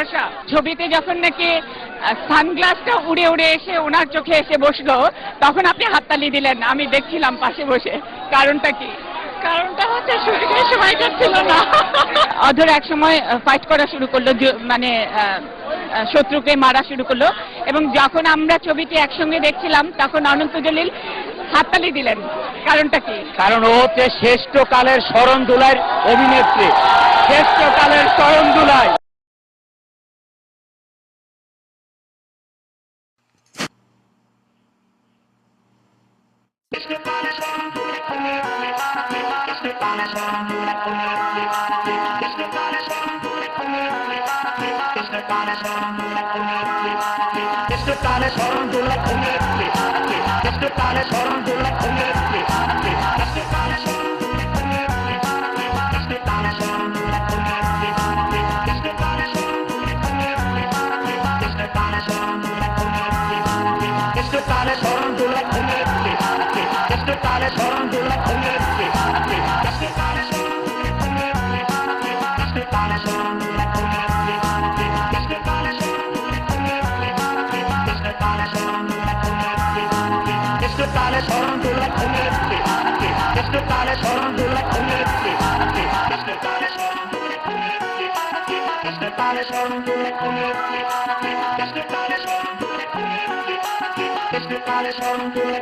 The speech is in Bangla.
ভরসা। ছবিতে যখন নাকি সানগ্লাসটা উড়ে উড়ে এসে ওনার চোখে এসে বসলো, তখন আপনি হাততালি দিলেন, আমি দেখছিলাম পাশে বসে। কারণটা কি? কারণটা হচ্ছে শুটিংয়ের সময় ছিল না। অধর এক সময় ফাইট করা শুরু করলো, মানে শত্রুকে মারা শুরু করলো, এবং যখন আমরা ছবিটি একসঙ্গে দেখছিলাম তখন অনন্ত জলিল হাততালি দিলেন। কারণটা কি? কারণ ও হচ্ছে শ্রেষ্ঠ কালের শরণ দুলাইয়ের অভিনেত্রী, শ্রেষ্ঠ কালের শরণ দুলাই। শরণ দুলাই শরণ দুলাই শরণ দুলাই